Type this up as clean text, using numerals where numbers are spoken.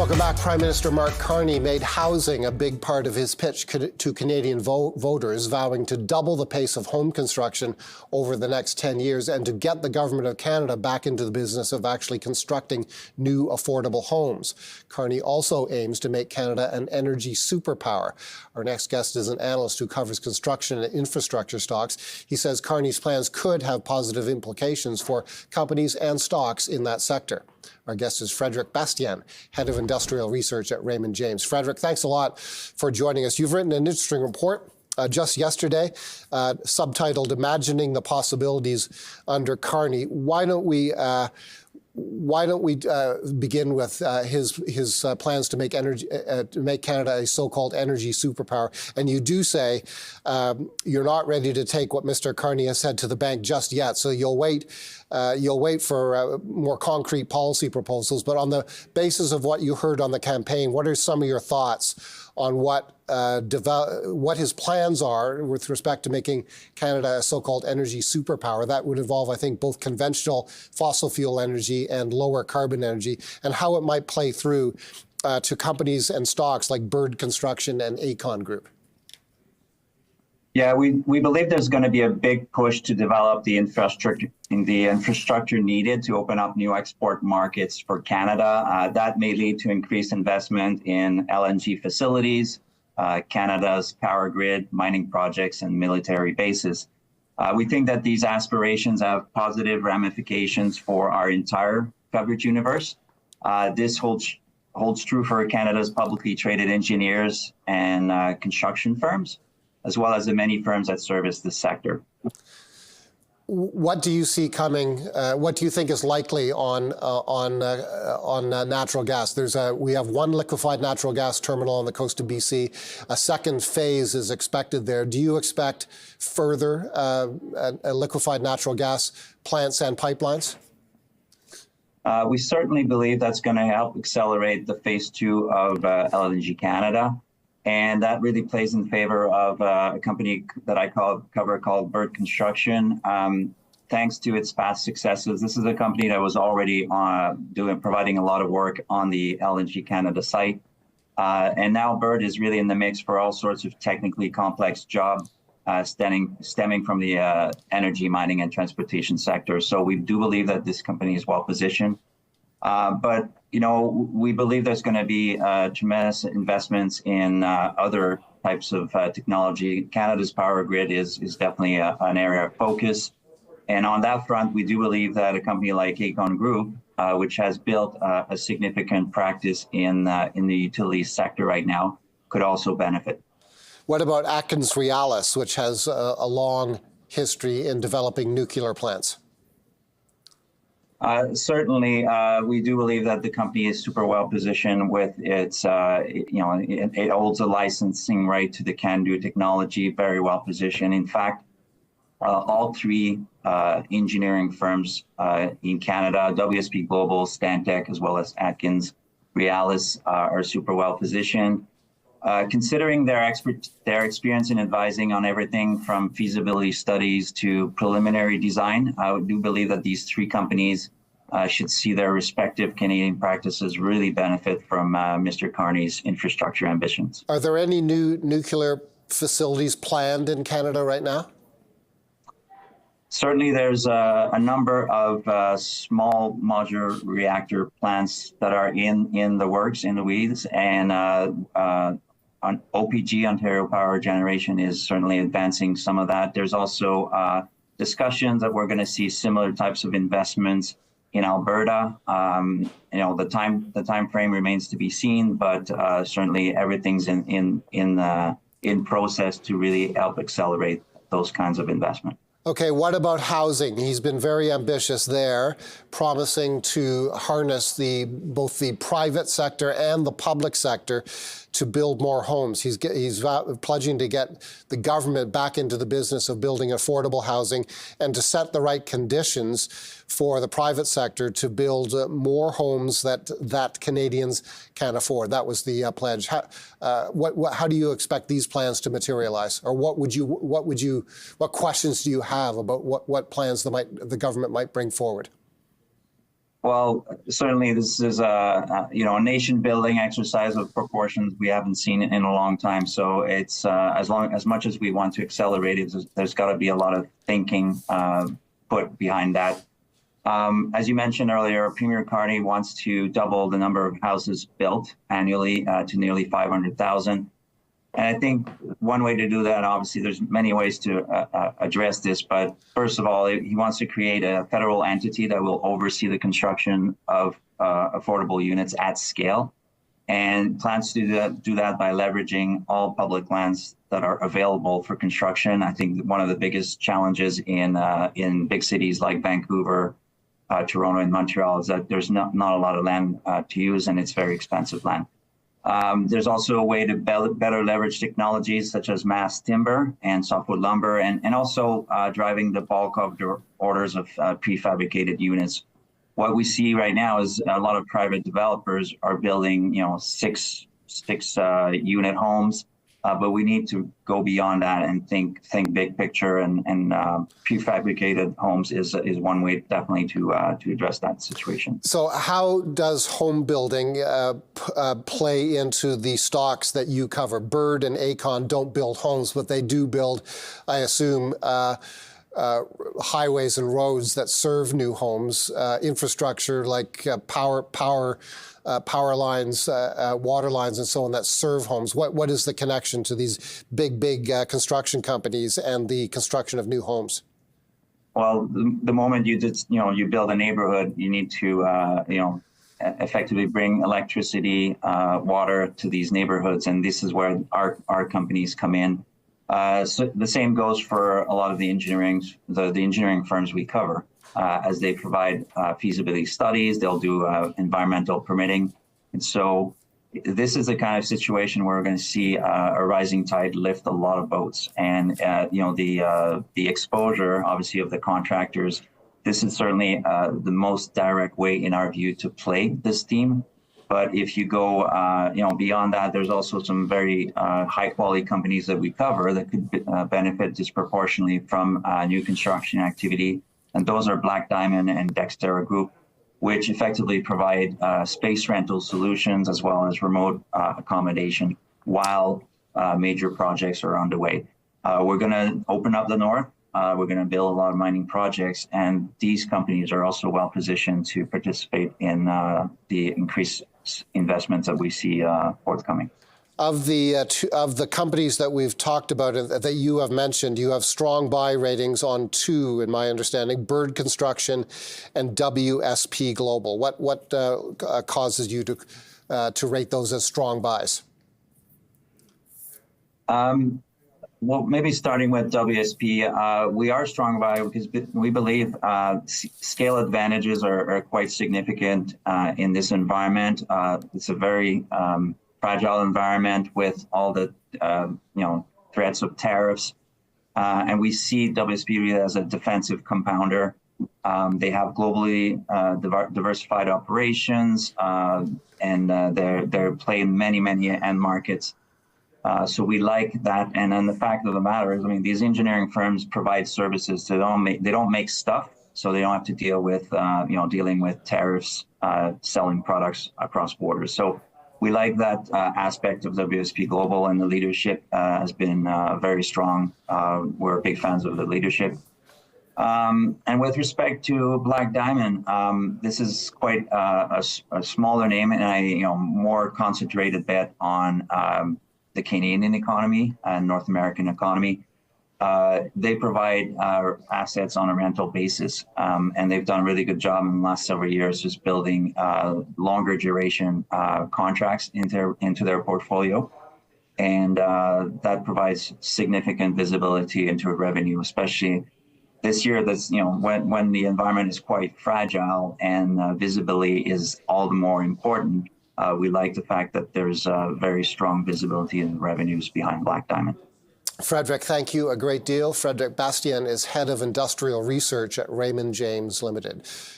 Welcome back. Prime Minister Mark Carney made housing a big part of his pitch to Canadian voters, vowing to double the pace of home construction over the next 10 years and to get the Government of Canada back into the business of actually constructing new affordable homes. Carney also aims to make Canada an energy superpower. Our next guest is an analyst who covers construction and infrastructure stocks. He says Carney's plans could have positive implications for companies and stocks in that sector. Our guest is Frederic Bastien, head of industrial research at Raymond James. Frederic, thanks a lot for joining us. You've written an interesting report just yesterday, subtitled "Imagining the Possibilities Under Carney." Why don't we begin with his plans to make Canada a so-called energy superpower? And you do say you're not ready to take what Mr. Carney has said to the bank just yet, so you'll wait. You'll wait for more concrete policy proposals. But on the basis of what you heard on the campaign, what are some of your thoughts on what his plans are with respect to making Canada a so-called energy superpower? That would involve, I think, both conventional fossil fuel energy and lower carbon energy, and how it might play through to companies and stocks like Bird Construction and Aecon Group. Yeah, we believe there's going to be a big push to develop the infrastructure needed to open up new export markets for Canada. That may lead to increased investment in LNG facilities, Canada's power grid, mining projects, and military bases. We think that these aspirations have positive ramifications for our entire coverage universe. This holds true for Canada's publicly traded engineers and construction firms, as well as the many firms that service this sector. What do you see coming? What do you think is likely on natural gas? We have one liquefied natural gas terminal on the coast of BC. A second phase is expected there. Do you expect further liquefied natural gas plants and pipelines? We certainly believe that's going to help accelerate the phase 2 of LNG Canada. And that really plays in favor of a company that I cover called Bird Construction. Thanks to its past successes, this is a company that was already providing a lot of work on the LNG Canada site. And now Bird is really in the mix for all sorts of technically complex jobs stemming from the energy, mining, and transportation sector. So we do believe that this company is well positioned. But we believe there's going to be tremendous investments in other types of technology. Canada's power grid is definitely an area of focus. And on that front, we do believe that a company like Aecon Group, which has built a significant practice in the utility sector right now, could also benefit. What about AtkinsRéalis, which has a long history in developing nuclear plants? Certainly, we do believe that the company is super well positioned with its, it holds a licensing right to the CANDU technology, very well positioned. In fact, all three engineering firms in Canada, WSP Global, Stantec, as well as AtkinsRéalis, are super well positioned. Considering their experience in advising on everything from feasibility studies to preliminary design, I do believe that these three companies should see their respective Canadian practices really benefit from Mr. Carney's infrastructure ambitions. Are there any new nuclear facilities planned in Canada right now? Certainly, there's a number of small modular reactor plants that are in the works, in the weeds, and on OPG, Ontario Power Generation, is certainly advancing some of that. There's also discussions that we're going to see similar types of investments in Alberta. The time frame remains to be seen, but certainly everything's in process to really help accelerate those kinds of investment. Okay, what about housing? He's been very ambitious there, promising to harness both the private sector and the public sector to build more homes. He's pledging to get the government back into the business of building affordable housing and to set the right conditions for the private sector to build more homes that Canadians can afford. That was the pledge. How do you expect these plans to materialize, or what questions do you have about what plans the government might bring forward? Well, certainly this is a nation building exercise of proportions we haven't seen in a long time. So it's as much as we want to accelerate it, there's got to be a lot of thinking put behind that. As you mentioned earlier, Premier Carney wants to double the number of houses built annually to nearly 500,000. And I think one way to do that, obviously, there's many ways to address this. But first of all, he wants to create a federal entity that will oversee the construction of affordable units at scale, and plans to do that by leveraging all public lands that are available for construction. I think one of the biggest challenges in big cities like Vancouver, Toronto, and Montreal is that there's not a lot of land to use, and it's very expensive land. There's also a way to better leverage technologies such as mass timber and softwood lumber, and also driving the bulk of the orders of prefabricated units. What we see right now is a lot of private developers are building, six unit homes, but we need to go beyond that and think big picture. And prefabricated homes is one way definitely to address that situation. So how does home building play into the stocks that you cover? Bird and Aecon don't build homes, but they do build, I assume, highways and roads that serve new homes, infrastructure like power lines, water lines, and so on that serve homes. What is the connection to these big construction companies and the construction of new homes? Well, the moment you build a neighborhood, you need to effectively bring electricity, water to these neighborhoods, and this is where our companies come in. So the same goes for a lot of the engineering firms we cover. As they provide feasibility studies, they'll do environmental permitting. And so this is the kind of situation where we're going to see a rising tide lift a lot of boats. And, the exposure, obviously, of the contractors, this is certainly the most direct way, in our view, to play this theme. But if you go, beyond that, there's also some very high-quality companies that we cover that could benefit disproportionately from new construction activity. And those are Black Diamond and Dexterra Group, which effectively provide space rental solutions as well as remote accommodation while major projects are underway. We're going to open up the north. We're going to build a lot of mining projects, and these companies are also well positioned to participate in the increased investments that we see forthcoming. Of the companies that we've talked about and that you have mentioned, you have strong buy ratings on two, in my understanding: Bird Construction and WSP Global. What causes you to rate those as strong buys? Well, maybe starting with WSP, we are strong buy because we believe scale advantages are quite significant in this environment. It's a very fragile environment with all the threats of tariffs, and we see WSP really as a defensive compounder. They have globally diversified operations, and they're playing many end markets. So we like that, and then the fact of the matter is, these engineering firms provide services. They don't make stuff, so they don't have to deal with dealing with tariffs, selling products across borders. So we like that aspect of WSP Global, and the leadership has been very strong. We're big fans of the leadership. And with respect to Black Diamond, this is quite a smaller name and a more concentrated bet on the Canadian economy and North American economy. They provide assets on a rental basis, and they've done a really good job in the last several years just building longer duration contracts into their portfolio. And that provides significant visibility into revenue, especially this year. That's when the environment is quite fragile and visibility is all the more important. We like the fact that there's very strong visibility in revenues behind Black Diamond. Frederic, thank you a great deal. Frederic Bastien is head of industrial research at Raymond James Limited.